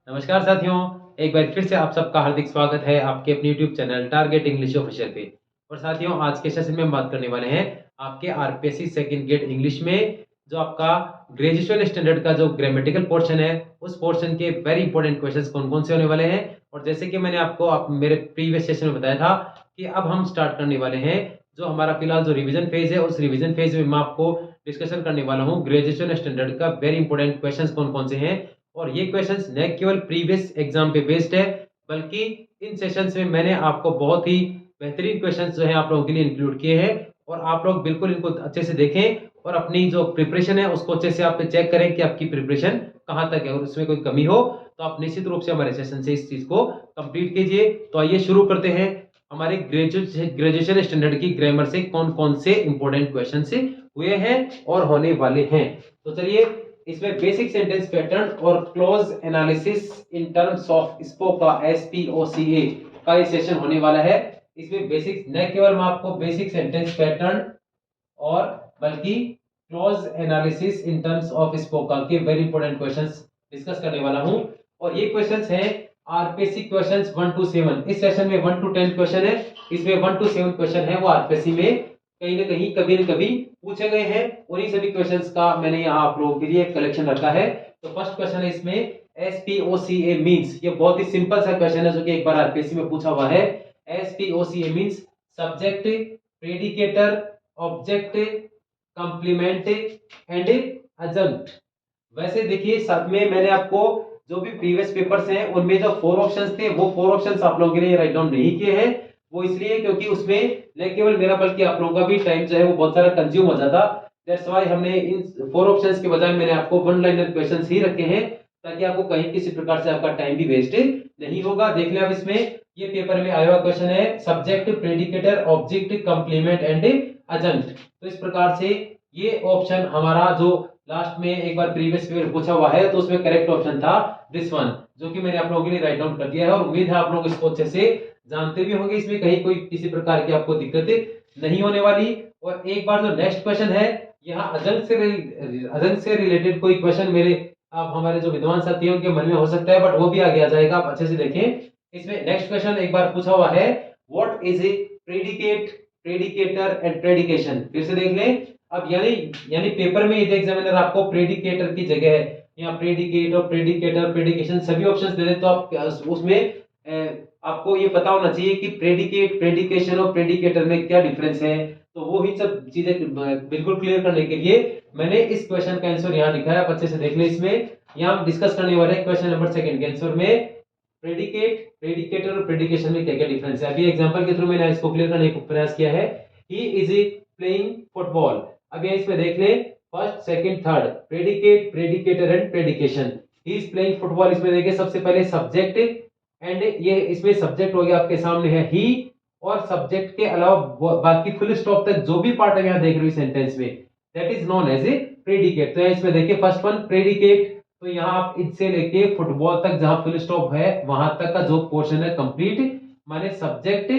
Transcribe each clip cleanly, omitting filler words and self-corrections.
नमस्कार साथियों, एक बार फिर से आप सबका हार्दिक स्वागत है आपके अपने YouTube channel target English official पे। और साथियों, आज के सेशन में हम बात करने वाले हैं आपके आरपीएससी सेकंड ग्रेड इंग्लिश में जो आपका ग्रेजुएशन स्टैंडर्ड का जो ग्रामेटिकल पोर्शन है, उस पोर्शन के वेरी इंपॉर्टेंट क्वेश्चंस कौन-कौन से होने वाले हैं। और जैसे कि मैंने आपको मेरे प्रीवियस सेशन में बताया था कि अब हम स्टार्ट करने वाले हैं जो हमारा फिलहाल जो रिवीजन फेज है, उस रिवीजन फेज में मैं आपको डिस्कशन करने वाला हूँ ग्रेजुएशन स्टैंडर्ड का वेरी इंपॉर्टेंट क्वेश्चंस कौन-कौन से हैं। और ये क्वेश्चंस न केवल प्रीवियस एग्जाम पे बेस्ड है, बल्कि इन सेशंस में मैंने आपको बहुत ही बेहतरीन क्वेश्चंस जो है आप लोगों के लिए इंक्लूड किए हैं। और आप लोग बिल्कुल इनको अच्छे से देखें और अपनी जो प्रिपरेशन है उसको अच्छे से आप चेक करें कि आपकी प्रिपरेशन कहाँ तक है, और उसमें कोई कमी हो तो आप निश्चित रूप से हमारे सेशन से इस चीज को कंप्लीट कीजिए। तो आइए शुरू करते हैं हमारे ग्रेजुएशन स्टैंडर्ड की ग्रामर से कौन कौन से इंपॉर्टेंट क्वेश्चन से हुए हैं और होने वाले हैं। तो चलिए, इसमें बेसिक सेंटेंस पैटर्न और clause analysis in terms of SPOCA SPOCA का ये सेशन होने वाला है। इसमें बेसिक न केवल मैं आपको बेसिक सेंटेंस पैटर्न और बल्कि clause analysis in terms of SPOCA के वेरी इंपॉर्टेंट क्वेश्चंस डिस्कस करने वाला हूं। और ये क्वेश्चंस हैं आरपीएससी क्वेश्चंस 1 to 7। इस सेशन में 1 to 10 क्वेश्चन है, इसमें 1 to 7 क्वेश्चन है वो आरपीएससी में कहीं ना कहीं कभी न कभी पूछे गए हैं। उन्हीं सभी क्वेश्चंस का मैंने यहाँ आप लोगों के लिए कलेक्शन रखा है। तो फर्स्ट क्वेश्चन है इसमें एसपीओसीए मींस। ये बहुत ही सिंपल सा क्वेश्चन है जो कि एक बार आरपीएससी में पूछा हुआ है। SPOCA means subject, predicator, object, complement and adjunct. वैसे देखिए, साथ में मैंने आपको जो भी प्रीवियस पेपर्स हैं उनमें जो 4 ऑप्शंस थे वो 4 ऑप्शंस आप लोगों के लिए राइट डाउन नहीं किए हैं। वो इसलिए क्योंकि उसमें न केवल मेरा बल्कि आप लोगों का भी टाइम जो है वो बहुत सारा कंज्यूम हो जाता। दैट्स व्हाई हमने इन 4 ऑप्शंस के बजाय मैंने आपको वन लाइनर क्वेश्चंस ही रखे हैं, ताकि आपको कहीं किसी प्रकार से आपका टाइम भी वेस्ट नहीं होगा। देख लें अब इसमें ये पेपर में आया हुआ क्वेश्चन है subject, predicator, object, complement and adjunct. तो इस प्रकार से ये ऑप्शन हमारा जो लास्ट में एक बार प्रीवियस पेपर पूछा हुआ है तो उसमें करेक्ट ऑप्शन था दिस वन, जो कि मैंने आप लोगों के लिए राइट डाउन कर दिया है। और उम्मीद है आप लोग इसको अच्छे से जानते भी होंगे, इसमें कहीं कोई किसी प्रकार की आपको दिक्कत नहीं होने वाली। और एक बार जो नेक्स्ट क्वेश्चन है, यहाँ अजंक से रिलेटेड कोई क्वेश्चन मेरे आप हमारे जो विद्वान साथियों के मन में हो सकता है, बट वो भी आगे आ जाएगा, आप अच्छे से देखें। इसमें नेक्स्ट क्वेश्चन एक बार पूछा हुआ है what is a predicate, predicator and predication. फिर से देख लें। अब यानी यानी पेपर में यदि एग्जामिनर आपको प्रेडिकेटर की जगह है या प्रेडिकेट और प्रेडिकेटर प्रेडिकेशन सभी ऑप्शंस दे दे, तो आप उसमें आपको ये पता होना चाहिए कि प्रेडिकेट, प्रेडिकेशन और प्रेडिकेटर में क्या डिफरेंस है। तो वो ही सब चीजें बिल्कुल क्लियर करने के लिए मैंने इस क्वेश्चन का आंसर यहाँ लिखा है, आप अच्छे से देख लें। इसमें यहाँ हम डिस्कस करने वाले हैं क्वेश्चन नंबर 2 के आंसर में प्रेडिकेट, प्रेडिकेटर और प्रेडिकेशन में क्या क्या डिफरेंस है। अभी एग्जांपल के थ्रू मैंने इसको क्लियर करने का प्रयास किया है। He is playing football. अब यहाँ इसमें देख लें first, second, third, predicate, predicator and predication. He is playing football, इसमें देखिए सबसे पहले सब्जेक्ट एंड ये इसमें सब्जेक्ट हो गया आपके सामने है ही, और सब्जेक्ट के अलावा बाकी फुल स्टॉप तक जो भी पार्ट है यहाँ देख रहे हो सेंटेंस में, that is known as a predicate. तो इसमें देखिए फर्स्ट वन प्रेडिकेट, तो यहाँ आप इससे लेके फुटबॉल तक जहां फुल स्टॉप है वहां तक का जो पोर्शन है कंप्लीट, माने subject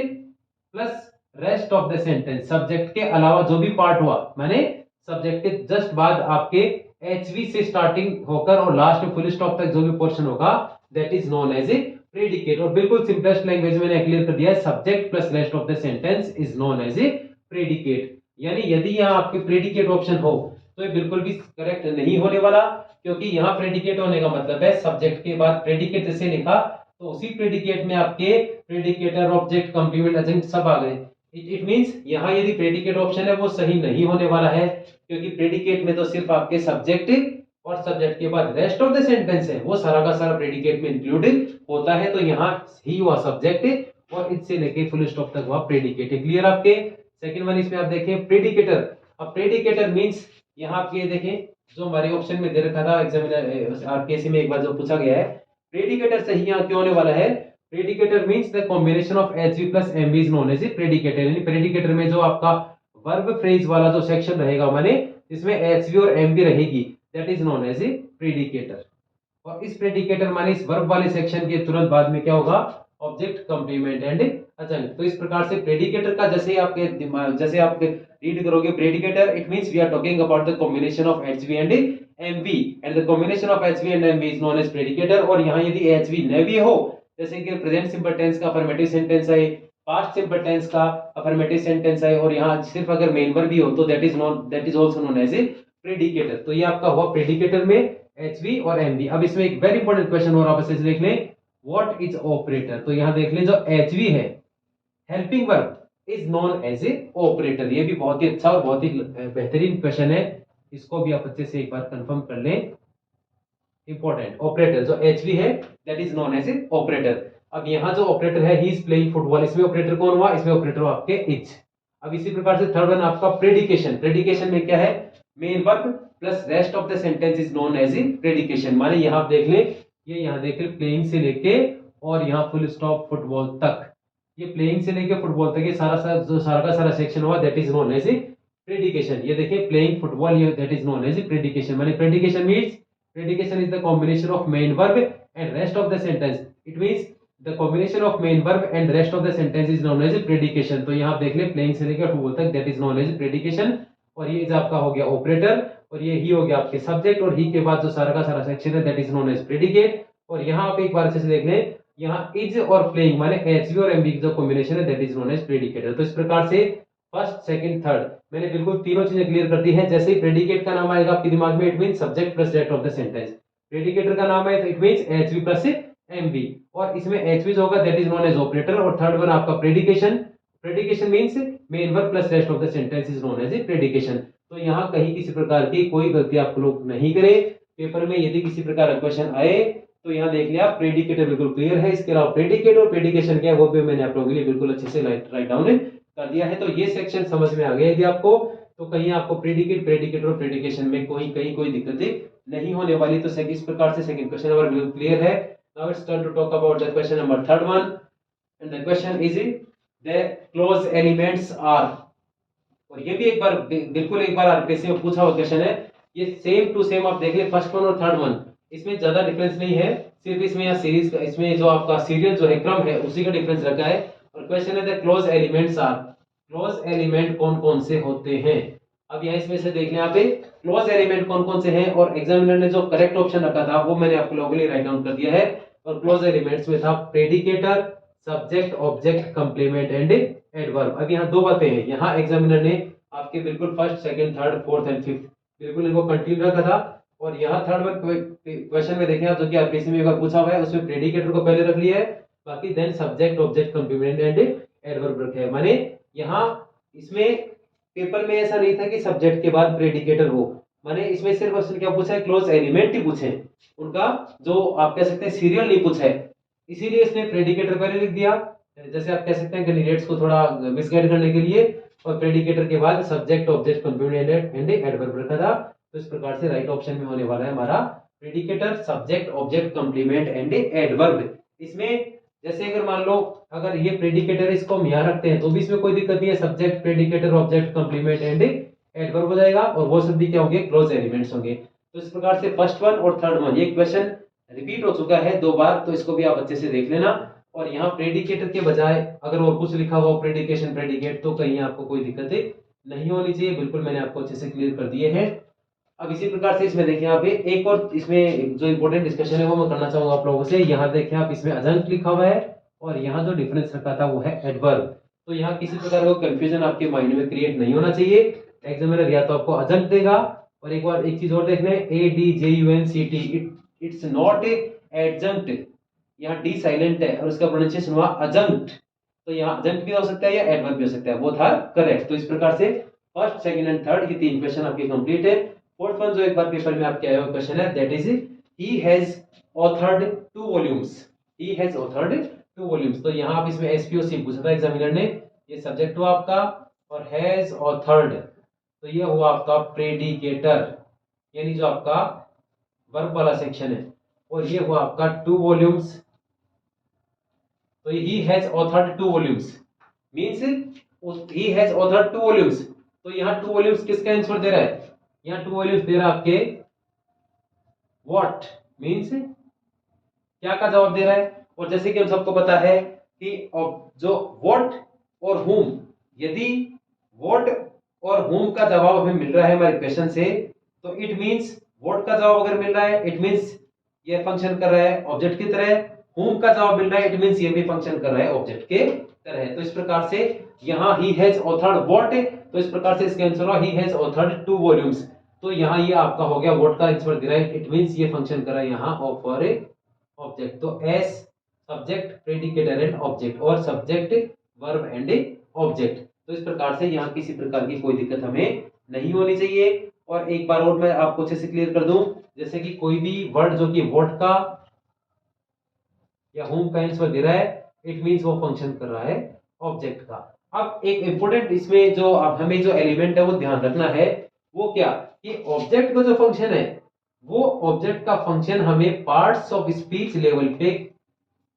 plus rest of the sentence. Subject के अलावा जो भी पार्ट हुआ, माने सब्जेक्ट के जस्ट बाद आपके एचवी से स्टार्टिंग होकर और लास्ट में फुल स्टॉप तक जो भी पोर्शन होगा, that is known as a predicate. और बिल्कुल सिंपलेस्ट लैंग्वेज में मैंने क्लियर कर दिया है, subject plus rest of the sentence is known as a predicate. यानी यदि यहाँ आपके प्रेडिकेट ऑप्शन हो तो ये बिल्कुल भी करेक्ट नहीं होने वाला, क्योंकि यहाँ प्रेडिकेट होने का मतलब है सब्जेक्ट के बाद प्रेडिकेट जैसे लिखा तो उसी प्रेडिकेट में आपके प्रेडिकेटर, ऑब्जेक्ट, कंप्लीमेंट, एडजंक्ट सब आ गए। इट मींस यहाँ यदि प्रेडिकेट ऑप्शन है वो सही नहीं होने वाला है, क्योंकि प्रेडिकेट में तो सिर्फ आपके सब्जेक्ट और सब्जेक्ट के बाद रेस्ट ऑफ द सेंटेंस है वो सारा का सारा प्रेडिकेट में इंक्लूड होता है। तो यहाँ ही हुआ सब्जेक्ट और इससे लेके फुल स्टॉप तक हुआ प्रेडिकेट। क्लियर आपके। सेकंड वन इसमें आप देखें प्रेडिकेटर। अब प्रेडिकेटर मींस यहाँ आप ये देखें जो हमारे ऑप्शन में दे रखा था एग्जामिनर आरपीएससी में एक बार जो पूछा गया है, प्रेडिकेटर सही यहाँ क्यों होने वाला है। Predicator means the combination of HV plus MV is known as a predicator. यानी प्रेडिकेटर में जो आपका वर्ब फ्रेज वाला जो सेक्शन रहेगा, माने जिसमें एचवी और एमवी रहेगी, that is known as a predicator. और इस प्रेडिकेटर माने इस वर्ब वाले सेक्शन के तुरंत बाद में क्या होगा, ऑब्जेक्ट, कंप्लीमेंट एंड एडजंक्ट। तो इस प्रकार से प्रेडिकेटर का जैसे आपके दिमाग जैसे आप रीड करोगे predicator, it means we are talking about the combination of HV and MV and the combination of HV and MV is known as predicator। और यहाँ यदि HV नेवी हो, जैसे कि प्रेजेंट सिंपल टेंस का अफर्मेटिव सेंटेंस है, past simple tense का affirmative sentence है, और यहाँ सिर्फ अगर मेन वर्ब भी हो तो that is also known as a predicator. तो ये आपका हुआ प्रेडिकेटर में HV और MV। अब इसमें एक वेरी इंपॉर्टेंट क्वेश्चन और आप इसे देख लें, व्हाट इज ऑपरेटर। तो यहाँ देख लें जो HV है, helping verb, is known as a operator. ये भी बहुत ही अच्छा और बहुत ही बेहतरीन क्वेश्चन है, इसको भी आप अच्छे से एक बार कंफर्म कर लें। इंपॉर्टेंट, ऑपरेटर जो HV है that is known as a operator. अब यहाँ जो ऑपरेटर है ही इज प्लेइंग फुटबॉल, इसमें ऑपरेटर कौन हुआ, इसमें ऑपरेटर हुआ आपके इज। अब इसी प्रकार से थर्ड वन आपका प्रेडिकेशन। प्रेडिकेशन में क्या है, main verb plus rest of the sentence is known as a predication. माने यहाँ आप देख लें, ये यहाँ देख लें प्लेइंग से लेके और यहाँ फुल स्टॉप फुटबॉल तक, ये प्लेइंग से लेके फुटबॉल तक ये सारा का सारा सेक्शन हुआ that is known as a predication. ये देखिए प्लेइंग फुटबॉल, ये that is known as a predication. माने predication means predication is the combination of main verb and rest of the sentence। it means the combination of main verb and rest of the sentence is known as predication। तो यहाँ आप देख लें playing से लेकर football तक that is known as predication। और ये आपका हो गया ऑपरेटर, और ये ही हो गया आपके सब्जेक्ट, और ही के बाद जो सारा का सारा सेक्शन है that is known as predicate. और यहाँ आप एक बार अच्छे से देख लें, यहाँ इज और प्लेइंग माने HV और MV की जो कॉम्बिनेशन है that is known as predicator. तो इस प्रकार से फर्स्ट सेकंड थर्ड मैंने बिल्कुल तीनों चीजें क्लियर कर दी है। जैसे ही प्रेडिकेट का नाम आएगा आपके दिमाग में, it means subject plus rest of the sentence. Predicator का नाम है तो it means HV plus MV, और इसमें HV जो होगा that is known as operator. और थर्ड वन आपका predication, predication means main verb plus rest of the sentence is known as a predication. तो यहाँ कहीं किसी प्रकार की कोई गलती आप लोग नहीं करें। पेपर में यदि किसी प्रकार का क्वेश्चन आए तो यहाँ देख लिया प्रेडिकेटर बिल्कुल क्लियर है। इसके अलावा प्रेडिकेट और प्रेडिकेशन क्या है वो भी मैंने आप लोगों के लिए बिल्कुल अच्छे से राइट डाउन कर दिया है। तो ये सेक्शन समझ में आ गया यदि आपको, तो कहीं आपको प्रेडिकेट, प्रेडिकेटर और प्रेडिकेशन में कहीं कोई दिक्कतें नहीं होने वाली। तो इस प्रकार से सेकंड क्वेश्चन नंबर बिल्कुल क्लियर है। Now it's turn to talk about the question number third one, and the question is the close elements are. और ये भी एक बार बिल्कुल एक बार आरपीएससी में पूछा हुआ क्वेश्चन है। ये सेम टू सेम आप देख ले, फर्स्ट वन और थर्ड वन, इसमें ज्यादा डिफरेंस नहीं है, सिर्फ इसमें या सीरीज का, इसमें जो आपका सीरियल जो है क्रम है उसी का डिफरेंस रखा है। और क्वेश्चन है the close elements are, close element कौन कौन से होते हैं। अब यहाँ इसमें से देख लें आप क्लोज एलिमेंट कौन कौन से हैं, और एग्जामिनर ने जो करेक्ट ऑप्शन रखा था वो मैंने आप लोगों के लिए राइट डाउन कर दिया है। और क्लोज एलिमेंट्स में था predicator, subject, object, complement and adverb. अब यहाँ दो बातें हैं, यहाँ एग्जामिनर ने आपके बिल्कुल first, second, third, fourth and fifth बिल्कुल इनको कंटिन्यू रखा था। और यहाँ थर्ड वन क्वेश्चन में देखें आप, जो कि आरपीएससी में एक बार पूछा हुआ है, उसमें प्रेडिकेटर को पहले रख लिया है, बाकी then subject, object, complement and adverb रखे हैं। माने यहाँ इसमें पेपर में ऐसा नहीं था कि सब्जेक्ट के बाद प्रेडिकेटर हो, माने इसमें सिर्फ क्वेश्चन क्या पूछा है, क्लोज एलिमेंट ही पूछे, उनका जो आप कह सकते हैं सीरियल नहीं पूछा है, इसीलिए इसने प्रेडिकेटर पहले लिख दिया, जैसे आप कह सकते हैं कैंडिडेट्स को थोड़ा मिसगाइड करने के लिए। और प्रेडिकेटर के बाद subject, object, complement and adverb रखा था। तो इस प्रकार से राइट ऑप्शन में होने वाला है हमारा predicator, subject, object, complement and adverb. इसमें जैसे अगर मान लो अगर ये प्रेडिकेटर इसको हम यहाँ रखते हैं तो भी इसमें कोई दिक्कत नहीं है, subject, predicator, object, complement and adverb हो जाएगा, और वो सब भी क्या होंगे, क्लोज एलिमेंट्स होंगे। तो इस प्रकार से फर्स्ट वन और थर्ड वन, ये क्वेश्चन रिपीट हो चुका है दो बार, तो इसको भी आप अच्छे से देख लेना। और यहाँ प्रेडिकेटर के बजाय अगर और कुछ लिखा हुआ प्रेडिकेशन, प्रेडिकेट, तो कहीं आपको कोई दिक्कत नहीं होनी चाहिए, बिल्कुल मैंने आपको अच्छे से क्लियर कर दिए हैं। अब इसी प्रकार से इसमें देखिए आप एक और इसमें जो इंपॉर्टेंट डिस्कशन है वो मैं करना चाहूंगा आप लोगों से। यहाँ देखिए आप, इसमें अजंत लिखा हुआ है और यहाँ जो डिफरेंस रखा था वो है एडवर्ब। तो यहाँ किसी प्रकार का कंफ्यूजन आपके माइंड में क्रिएट नहीं होना चाहिए। एग्जामिनर या तो आपको अजंत देगा, और एक बार एक चीज और देख लें, ADJUNCT, इट्स नॉट एडजंक्ट, यहाँ डी साइलेंट है और उसका प्रोनाउंसिएशन हुआ अजंक्ट। तो यहाँ अजंक्ट भी हो सकता है या एडवर्ब भी हो सकता है, वो था करेक्ट। तो इस प्रकार से फर्स्ट, सेकंड एंड थर्ड ये तीन क्वेश्चन आपके कंप्लीट है। फोर्थ वन जो एक बार पेपर में आपके आया हुआ क्वेश्चन है, that is he has authored 2 volumes, he has authored 2 volumes. तो यहाँ आप इसमें SPOC पूछा था एग्जामिनर ने, ये सब्जेक्ट हुआ आपका, और हैज ऑथर्ड तो ये हुआ आपका प्रेडिकेटर, यानी जो आपका वर्ब वाला सेक्शन है, और ये हुआ आपका 2 वॉल्यूम्स। तो he has authored 2 volumes means he has authored 2 volumes. तो यहाँ 2 वॉल्यूम्स किसका आंसर दे रहा है, यहाँ 2 वॉल्यूम्स दे रहा है आपके व्हाट मींस क्या का जवाब दे रहा है। और जैसे कि हम सबको पता है कि जो व्हाट और whom, यदि व्हाट और whom का जवाब हमें मिल रहा है हमारे क्वेश्चन से, तो इट मींस व्हाट का जवाब अगर मिल रहा है इट मींस ये फंक्शन कर रहा है ऑब्जेक्ट की तरह, whom का जवाब मिल रहा है इट मींस ये भी फंक्शन कर रहा है ऑब्जेक्ट के तरह। तो इस प्रकार से यहाँ he has authored what, तो इस प्रकार से इसका आंसर हुआ he has authored 2 वॉल्यूम्स। तो यहाँ ये आपका हो गया व्हाट का आंसर दे रहा है इट मींस ये फंक्शन कर रहा है यहाँ फॉर ए ऑब्जेक्ट। तो S subject predicator and object और सब्जेक्ट वर्ब एंड ऑब्जेक्ट। तो इस प्रकार से यहाँ किसी प्रकार की कोई दिक्कत हमें नहीं होनी चाहिए। और एक बार और मैं आपको अच्छे से क्लियर कर दूं, जैसे कि कोई भी वर्ड जो कि व्हाट का या होम का आंसर दे रहा है इट मींस वो फंक्शन कर रहा है ऑब्जेक्ट का। अब एक इंपॉर्टेंट इसमें जो अब हमें जो एलिमेंट है वो ध्यान रखना है, वो क्या कि ऑब्जेक्ट का जो फंक्शन है वो ऑब्जेक्ट का फंक्शन हमें पार्ट्स ऑफ स्पीच लेवल पे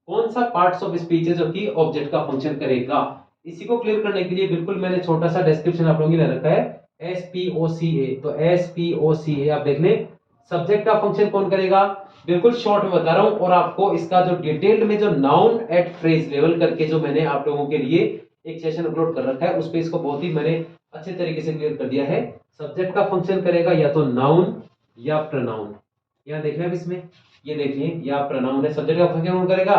कौन सा पार्ट्स ऑफ स्पीच है जो कि ऑब्जेक्ट का फंक्शन करेगा। इसी को क्लियर करने के लिए बिल्कुल मैंने छोटा सा डिस्क्रिप्शन आप लोगों के लिए रखा है SPOCA। तो SPOCA आप देख लें, सब्जेक्ट का फंक्शन कौन करेगा, बिल्कुल शॉर्ट में बता रहा हूं। और आपको इसका जो डिटेल्ड में जो नाउन एट फ्रेज लेवल करके जो मैंने आप लोगों के लिए एक सेशन अपलोड कर रखा है उस पे इसको बहुत ही मैंने अच्छे तरीके से क्लियर कर दिया है। सब्जेक्ट का फंक्शन करेगा या तो नाउन या प्रोनाउन। यहाँ देख लें इसमें, ये देखिए या प्रोनाउन है, सब्जेक्ट का फंक्शन कौन करेगा,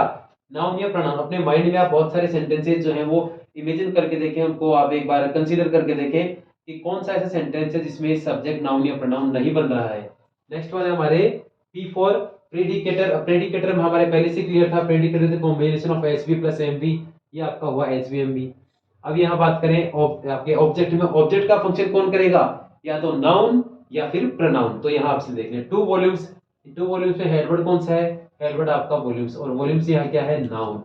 नाउन या प्रोनाउन। अपने माइंड में आप बहुत सारे सेंटेंसेस जो हैं वो इमेजिन करके देखें, उनको आप एक बार कंसीडर करके देखें कि कौन सा ऐसा सेंटेंस है जिसमें सब्जेक्ट नाउन या प्रोनाउन नहीं बन रहा है। नेक्स्ट वन है हमारे P फॉर प्रेडिकेटर। प्रेडिकेटर में हमारे पहले से क्लियर था, predicator the combination of SV plus MV, ये आपका हुआ एसवीएमवी। अब यहाँ बात करें आपके ऑब्जेक्ट में, ऑब्जेक्ट का फंक्शन कौन करेगा, या तो नाउन या फिर प्रोनाउन। तो यहाँ आपसे देख लें 2 वॉल्यूम्स, 2 वॉल्यूम्स में हेडवर्ड कौन सा है, हेडवर्ड आपका वॉल्यूम्स, और वॉल्यूम्स यहाँ क्या है नाउन,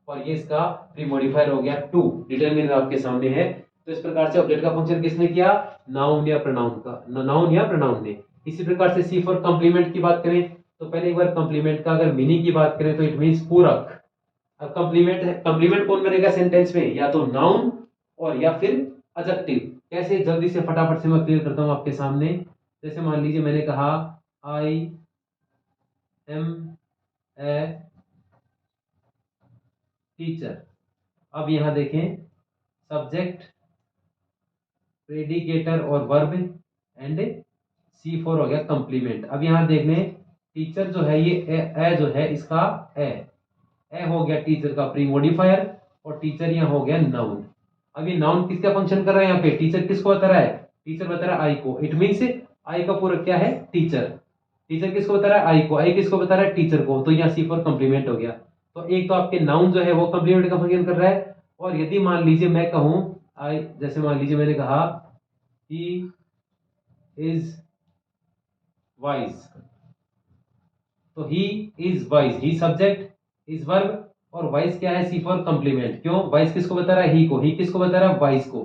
और ये इसका प्री मॉडिफायर हो गया 2, डिटरमिनर आपके सामने है। तो इस प्रकार से ऑब्जेक्ट का फंक्शन किसने किया, नाउन या प्रोनाउन का, नाउन या प्रोनाउन ने। इसी प्रकार से सी फॉर कंप्लीमेंट की बात करें तो पहले एक बार कंप्लीमेंट का अगर मीनिंग की बात करें तो इट मींस पूरक। अब कंप्लीमेंट है, कंप्लीमेंट कौन बनेगा सेंटेंस में, या तो नाउन और या फिर एडजेक्टिव। कैसे, जल्दी से फटाफट से मैं क्लियर करता हूं आपके सामने। जैसे मान लीजिए मैंने कहा आई एम ए टीचर। अब यहां देखें सब्जेक्ट प्रेडिकेटर और वर्ब एंड सी फॉर हो गया कंप्लीमेंट। अब यहां देख लें टीचर जो है ये ए जो है इसका ए हो गया टीचर का प्री मॉडिफायर, और टीचर यहाँ हो गया नाउन। अब ये नाउन किसका फंक्शन कर रहा है, यहाँ पे टीचर किसको बता रहा है, टीचर बता रहा है आई को। इट मींस आई का पूरा क्या है टीचर, टीचर किसको बता रहा है आई को, आई किसको बता रहा है टीचर को। तो यहाँ सी फॉर कंप्लीमेंट हो गया। तो एक तो आपके नाउन जो है वो कंप्लीमेंट का फंक्शन कर रहा है, और यदि मान लीजिए मैं कहूं आई, जैसे मान लीजिए मैंने कहा ही इज वाइज, तो he is wise, he subject is verb और वाइज क्या है सी फॉर कंप्लीमेंट। क्यों, वाइज किसको बता रहा है ही को, ही किसको बता रहा है वाइज को,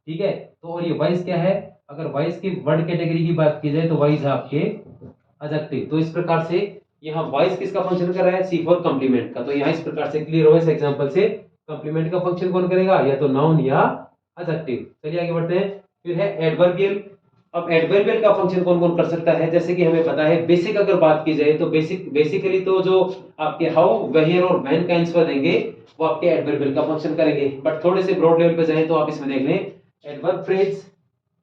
ठीक है। तो और ये वाइज क्या है, अगर वाइज की वर्ड कैटेगरी की बात की जाए तो वाइज है आपके एडजेक्टिव। तो इस प्रकार से यहाँ वाइज किसका फंक्शन कर रहा है, सी फॉर कंप्लीमेंट का। तो यहाँ इस प्रकार से क्लियर हो इस एग्जांपल से कंप्लीमेंट का फंक्शन कौन करेगा, या तो नाउन या एडजेक्टिव। चलिए आगे बढ़ते हैं। फिर है एडवर्बियल। अब एडवर्बियल का फंक्शन कौन कौन कर सकता है, जैसे कि हमें पता है बेसिक अगर बात की जाए तो बेसिकली तो जो आपके हाउ वेयर और व्हेन का आंसर देंगे वो आपके एडवर्बियल का फंक्शन करेंगे। बट थोड़े से ब्रॉड लेवल पे जाएं तो आप इसमें देख लें एडवर्ब फ्रेज,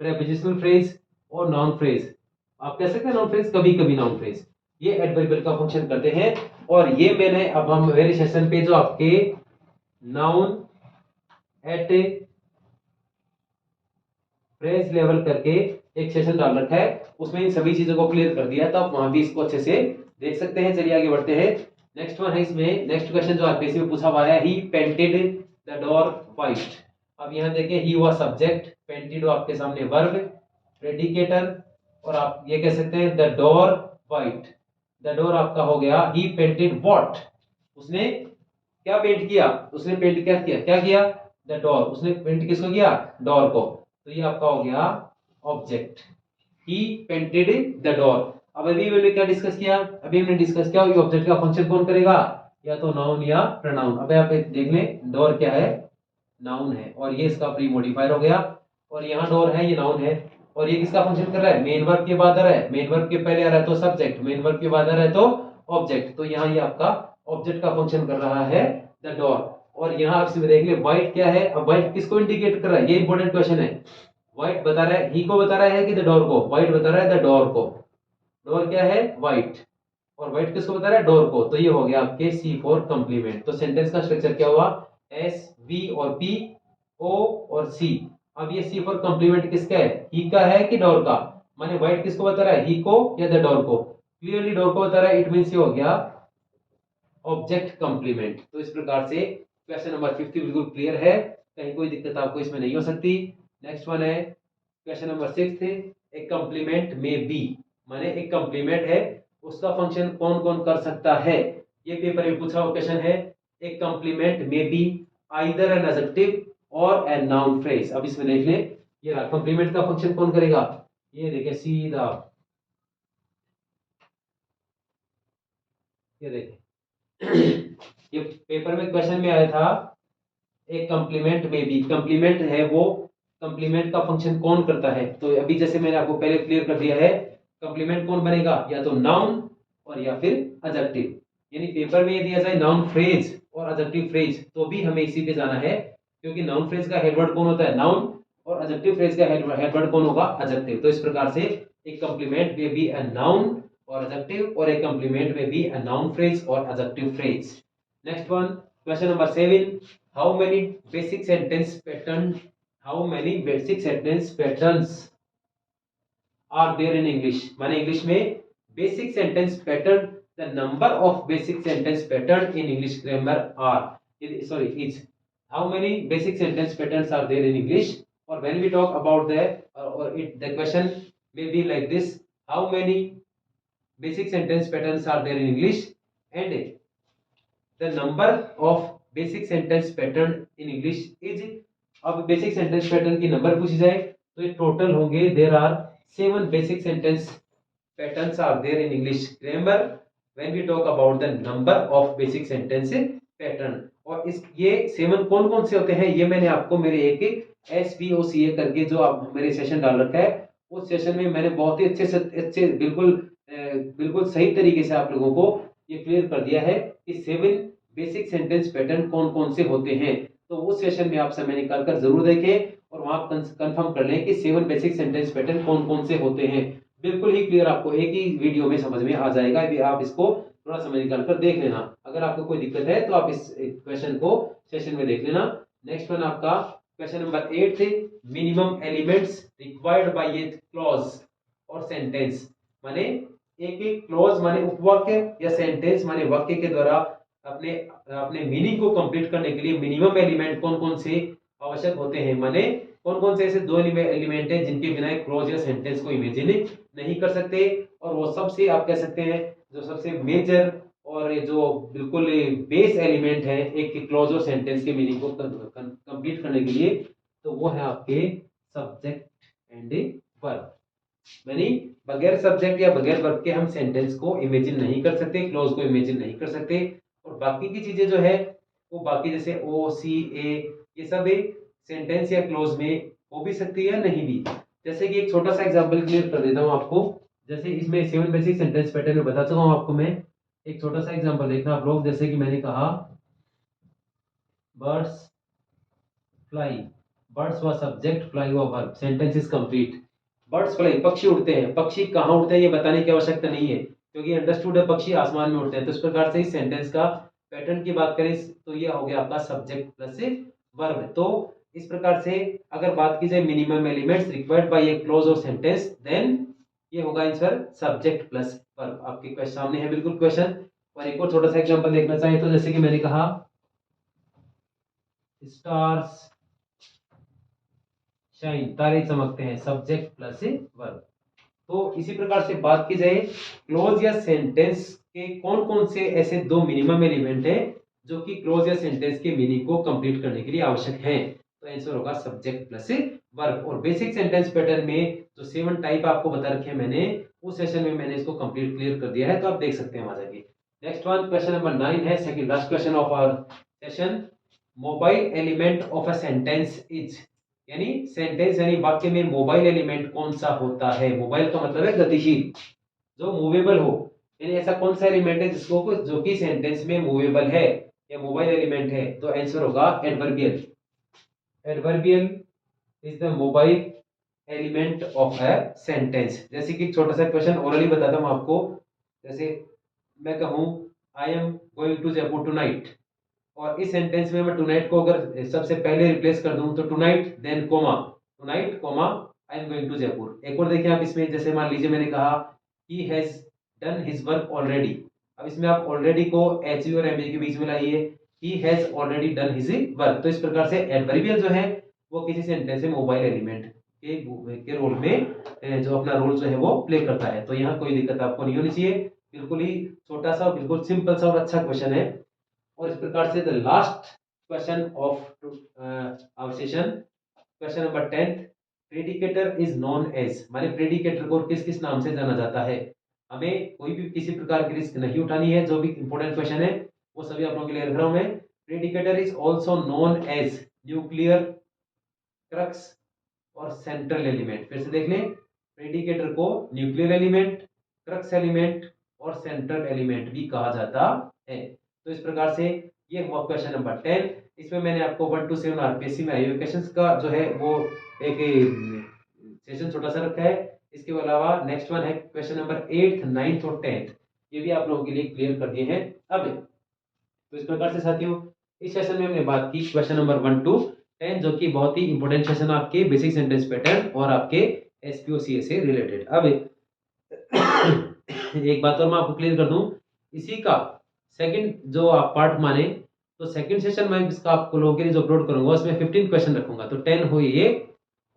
प्रीपोजिशनल फ्रेज और नाउन फ्रेज। आप कह सकते हैं नाउन फ्रेज, कभी कभी नाउन फ्रेज, ये एडवर्बियल का फंक्शन करते हैं। और ये मैंने अब हम मेरे सेशन पे जो आपके नाउन एट फ्रेज लेवल करके एक सेशन डाल रखा है, उसमें इन सभी चीजों को क्लियर कर दिया, तो आप वहां भी इसको अच्छे से देख सकते हैं। चलिए आगे बढ़ते हैं। नेक्स्ट वन है इसमें, नेक्स्ट क्वेश्चन जो आरपीएससी में पूछा हुआ है, ही पेंटेड द डोर व्हाइट। अब यहां देखें ही हुआ सब्जेक्ट, पेंटेड आपके सामने वर्ब, प्रेडिकेटर, और आप ये कह सकते हैं the door white. The door आपका हो गया ही पेंटेड व्हाट, उसने क्या पेंट किया, उसने पेंट क्या किया द डोर, उसने पेंट किसको किया डोर को। तो ये आपका हो गया object, he painted the door. अब अभी मैंने क्या डिस्कस किया, अभी हमने डिस्कस किया ये ऑब्जेक्ट का फंक्शन कौन करेगा, या तो नाउन या प्रोनाउन। अब आप देख लें डोर क्या है, नाउन है, और ये इसका प्री मॉडिफायर हो गया, और यहाँ डोर है ये नाउन है, और ये किसका फंक्शन कर रहा है, मेन वर्ब के बाद आ रहा है, मेन वर्ब के पहले आ रहा है तो सब्जेक्ट, मेन वर्ब के बाद आ रहा है तो ऑब्जेक्ट। तो यहाँ ये आपका ऑब्जेक्ट का फंक्शन कर रहा है द डोर। और यहाँ आप इसमें देख ले व्हाइट क्या है, अब व्हाइट किसको इंडिकेट कर रहा है, ये इंपॉर्टेंट क्वेश्चन है। व्हाइट बता रहा है, ही को बता रहा है कि द डोर को, व्हाइट बता रहा है द डोर को। डोर क्या है? व्हाइट। और व्हाइट किसको बता रहा है? डोर को। तो ये हो गया आपके सी फॉर कंप्लीमेंट। तो सेंटेंस का स्ट्रक्चर क्या हुआ? एस, वी और पी, ओ और सी। अब ये सी फॉर कंप्लीमेंट किसका है? ही का है कि डोर का? माने व्हाइट किसको बता रहा है? ही को या द डोर को? क्लियरली डोर को बता रहा है। इट मींस ये हो गया ऑब्जेक्ट कंप्लीमेंट। तो इस प्रकार से क्वेश्चन नंबर 50 बिल्कुल क्लियर है, कहीं कोई दिक्कत आपको इसमें नहीं हो सकती। नेक्स्ट वन है क्वेश्चन नंबर 6। एक कंप्लीमेंट में बी, माने एक कंप्लीमेंट है, उसका फंक्शन कौन कौन कर सकता है? ये पेपर में पूछा हुआ क्वेश्चन है। एक कंप्लीमेंट में बी आइदर एन एडजेक्टिव और एन नाउन फ्रेज। अब इसमें देख ले, ये रहा कंप्लीमेंट का फंक्शन कौन करेगा? ये देखिए सीधा, ये देखिए ये पेपर में क्वेश्चन में आया था। एक कंप्लीमेंट में भी, कंप्लीमेंट है वो, कंप्लीमेंट का फंक्शन कौन करता है? तो अभी जैसे मैंने आपको पहले क्लियर कर दिया है, कंप्लीमेंट कौन बनेगा? या तो नाउन और या फिर एडजेक्टिव। यानी पेपर में ये दिया जाए नाउन फ्रेज और एडजेक्टिव फ्रेज, तो भी हमें इसी पे जाना है, क्योंकि नाउन फ्रेज का हेडवर्ड कौन होता है? नाउन। और एडजेक्टिव फ्रेज का हेडवर्ड कौन होगा? एडजेक्टिव। तो इस प्रकार से एक कंप्लीमेंट में बी अ नाउन और एडजेक्टिव, और एक कंप्लीमेंट में बी अ नाउन फ्रेज और adjective phrase. Next one, question number 7। how many basic sentence pattern how many basic sentence patterns are there in English? माने इंग्लिश में basic sentence pattern, the number of basic sentence pattern in English grammar are, sorry, is how many basic sentence patterns are there in English? Or when we talk about the the question may be like this: how many basic sentence patterns are there in English, and the number of basic sentence pattern in English is। अब basic sentence pattern की number पूछी जाए तो ये total होंगे, there are 7 basic sentence patterns are there in English grammar when we talk about the number of basic sentence pattern। और इस ये 7 कौन कौन से होते हैं, ये मैंने आपको मेरे एक SVOCA करके जो आप मेरे सेशन डाल रखा है, उस सेशन में मैंने बहुत ही अच्छे से अच्छे बिल्कुल सही तरीके से आप लोगों को ये क्लियर कर दिया है कि 7 बेसिक सेंटेंस पैटर्न कौन कौन से होते हैं। तो उस सेशन में आप समय निकाल कर जरूर देखें और वहां कंफर्म कर लें कि 7 बेसिक सेंटेंस पैटर्न कौन कौन से होते हैं। बिल्कुल ही क्लियर आपको एक ही वीडियो में समझ में आ जाएगा। अभी आप इसको थोड़ा समय निकाल कर देख लेना। अगर आपको कोई दिक्कत है तो आप इस क्वेश्चन को सेशन में देख लेना। नेक्स्ट वन आपका क्वेश्चन नंबर 8 थे, minimum elements required by A clause और सेंटेंस। माने एक एक क्लॉज माने उपवाक्य या सेंटेंस माने वाक्य के द्वारा अपने अपने मीनिंग को कंप्लीट करने के लिए मिनिमम एलिमेंट कौन कौन से आवश्यक होते हैं। माने कौन कौन से ऐसे दो एलिमेंट हैं जिनके बिना एक क्लॉज या सेंटेंस को इमेजिन नहीं कर सकते। और वो सबसे आप कह सकते हैं जो सबसे मेजर और जो बिल्कुल बेस एलिमेंट है एक क्लॉज और सेंटेंस के मीनिंग को कंप्लीट करने के लिए, तो वो है आपके सब्जेक्ट एंड वर्ब। यानी बगैर सब्जेक्ट या बगैर वर्ब के हम सेंटेंस को इमेजिन नहीं कर सकते, क्लॉज को इमेजिन नहीं कर सकते। और बाकी की चीजें जो है वो बाकी जैसे ओ सी ए, ये सब सेंटेंस या क्लॉज में हो भी सकती है या नहीं भी। जैसे कि एक छोटा सा एग्जांपल क्लियर कर देता हूं आपको। जैसे इसमें 7 बेसिक सेंटेंस पैटर्न में बता चुका हूं आपको मैं। एक छोटा सा एग्जांपल देखना आप लोग। जैसे कि मैंने कहा बर्ड्स फ्लाई, बर्ड्स हुआ सब्जेक्ट, फ्लाई हुआ verb, sentence is complete. Birds fly, पक्षी उड़ते हैं। पक्षी कहाँ उड़ते हैं ये बताने की आवश्यकता नहीं है, क्योंकि अंडरस्टूड है पक्षी आसमान में उड़ते हैं। तो इस प्रकार से इस सेंटेंस का पैटर्न की बात करें तो ये हो गया आपका सब्जेक्ट प्लस वर्ब। तो इस प्रकार से अगर बात की जाए minimum elements required by A clause और सेंटेंस, देन ये होगा आंसर सब्जेक्ट प्लस वर्ब। आपके क्वेश्चन सामने है बिल्कुल क्वेश्चन। और एक और छोटा सा एग्जांपल देखना चाहिए तो जैसे कि मैंने कहा स्टार्स शाइन, तारे चमकते हैं, सब्जेक्ट प्लस वर्ब। तो इसी प्रकार से बात की जाए क्लोज या सेंटेंस के कौन कौन से ऐसे दो मिनिमम एलिमेंट हैं जो कि क्लोज या सेंटेंस के मीनिंग को कंप्लीट करने के लिए आवश्यक हैं, तो आंसर होगा सब्जेक्ट प्लस वर्ब। और बेसिक सेंटेंस पैटर्न में जो 7 टाइप आपको बता रखे हैं मैंने, उस सेशन में मैंने इसको कंप्लीट क्लियर कर दिया है, तो आप देख सकते हैं वहां जाके। नेक्स्ट वन क्वेश्चन नंबर 9 है, second last question of our session. Mobile element of a sentence is, यानी सेंटेंस यानी वाक्य में मोबाइल एलिमेंट कौन सा होता है। मोबाइल का मतलब है गतिशील, जो मूवेबल हो। यानी ऐसा कौन सा एलिमेंट है जिसको जो कि सेंटेंस में मूवेबल है या मोबाइल एलिमेंट है, तो आंसर होगा adverbial. Adverbial is the mobile element of a sentence. जैसे कि छोटा सा क्वेश्चन ओरली बताता हूँ आपको। जैसे मैं कहूँ I am going to Jaipur tonight, और इस सेंटेंस में मैं टुनाइट को अगर सबसे पहले रिप्लेस कर दूं तो tonight then comma, tonight comma I am going to Jaipur. एक और देखिए आप इसमें, जैसे मान लीजिए मैंने कहा he has done his work already. अब इसमें आप ऑलरेडी को एच और एम के बीच में लाइए, he has already done his work. तो इस प्रकार से एडवर्बियल जो है वो किसी सेंटेंस में मोबाइल एलिमेंट के रोल में जो अपना रोल जो है वो प्ले करता है। तो यहाँ कोई दिक्कत आपको नहीं होनी चाहिए। बिल्कुल ही छोटा सा, बिल्कुल सिंपल सा और अच्छा क्वेश्चन है। और इस प्रकार से the last question of our session, question number 10, predicator is known as, माने प्रेडिकेटर को किस किस नाम से जाना जाता है। हमें कोई भी किसी प्रकार की रिस्क नहीं उठानी है। जो भी इंपॉर्टेंट क्वेश्चन है वो सभी आप लोगों के लिए लिख रहा हूं मैं। Predicator is also known as nuclear, crux और सेंट्रल एलिमेंट। फिर से देख लें, प्रेडिकेटर को न्यूक्लियर एलिमेंट, क्रक्स एलिमेंट और सेंट्रल एलिमेंट भी कहा जाता है। तो इस प्रकार से ये हुआ क्वेश्चन नंबर 10। इसमें मैंने आपको 1 to 7 आरपीएससी में आई हुई क्वेश्चंस का जो है वो एक सेशन छोटा सा रखा है। इसके अलावा नेक्स्ट वन है क्वेश्चन नंबर 8, 9 और 10, ये भी आप लोगों के लिए क्लियर कर दिए हैं। अब तो इस प्रकार से साथियों इस सेशन में हमने बात की क्वेश्चन नंबर 1 to 10, जो कि बहुत ही इंपॉर्टेंट सेशन आपके बेसिक सेंटेंस पैटर्न और आपके एसपीओसीए से रिलेटेड। अब एक बात और मैं आपको क्लियर कर दूं, इसी का सेकंड जो आप पार्ट माने तो सेकंड सेशन में इसका आपको लोगों के लिए जो अपलोड करूंगा उसमें 15 क्वेश्चन रखूंगा। तो 10 हुई ये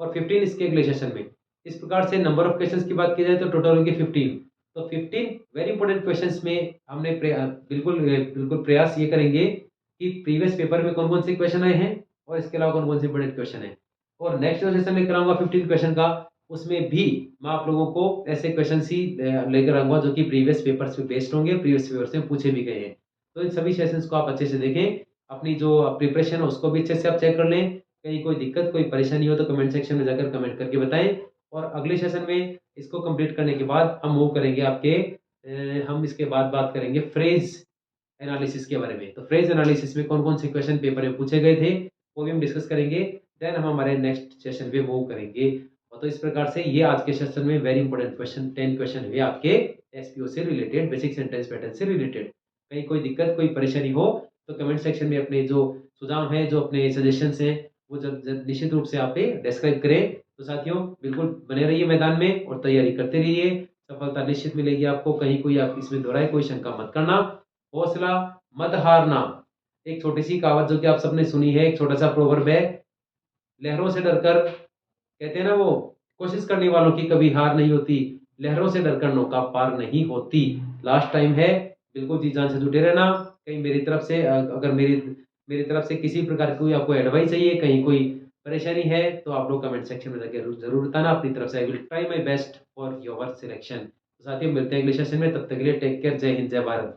और 15 इसके अगले सेशन में। इस प्रकार से नंबर ऑफ क्वेश्चंस की बात की जाए तो टोटल होगी 15। तो 15 वेरी इंपॉर्टेंट क्वेश्चंस में हमने बिल्कुल बिल्कुल प्रयास ये करेंगे कि प्रीवियस पेपर में कौन कौन से क्वेश्चन आए हैं और इसके अलावा कौन कौन से इंपॉर्टेंट क्वेश्चन है। और नेक्स्ट जो सेशन में कराऊंगा 15 क्वेश्चन का, उसमें भी मैं आप लोगों को ऐसे क्वेश्चन ही लेकर आऊंगा जो कि प्रीवियस पेपर्स पे बेस्ड होंगे, प्रीवियस पेपर्स में पूछे भी गए हैं। तो इन सभी सेशंस को आप अच्छे से देखें, अपनी जो प्रिपरेशन है उसको भी अच्छे से आप चेक कर लें। कहीं कोई दिक्कत कोई परेशानी हो तो कमेंट सेक्शन में जाकर कमेंट करके बताएं। और अगले सेशन में इसको कंप्लीट करने के बाद हम मूव करेंगे आपके हम इसके बाद बात करेंगे फ्रेज एनालिसिस के बारे में। तो फ्रेज एनालिसिस में कौन कौन से क्वेश्चन पेपर में पूछे गए थे वो भी हम डिस्कस करेंगे। देन हम हमारे नेक्स्ट सेशन पे मूव करेंगे। और तो इस प्रकार से ये आज के सेशन में वेरी इंपॉर्टेंट क्वेश्चन 10 क्वेश्चन हुए आपके एसपीओ से रिलेटेड, बेसिक सेंटेंस पैटर्न से रिलेटेड। कहीं कोई दिक्कत कोई परेशानी हो तो कमेंट सेक्शन में अपने जो सुझाव हैं, जो अपने सजेशंस हैं वो निश्चित रूप से आप डिस्क्राइब करें। तो साथियों बिल्कुल बने रहिए मैदान में और तैयारी करते रहिए, सफलता निश्चित मिलेगी आपको। कहीं कोई आप इसमें दोहराए कोई शंका मत करना, हौसला मत हारना। एक छोटी सी कहावत जो कि आप सबने सुनी है, एक छोटा सा प्रोवर्ब है, लहरों से डरकर, कहते हैं ना वो, कोशिश करने वालों की कभी हार नहीं होती, लहरों से डरकर नौका पार नहीं होती। लास्ट टाइम है, बिल्कुल जी जान से जुटे रहना। कहीं मेरी तरफ से अगर मेरी मेरी तरफ से किसी प्रकार की कोई आपको एडवाइस चाहिए, कहीं कोई परेशानी है तो आप लोग कमेंट सेक्शन में जाकर जरूर बताना। अपनी तरफ से I will try my best for your selection. साथियों मिलते हैं अगले सेशन में, तब तक के लिए टेक केयर, जय हिंद जय भारत।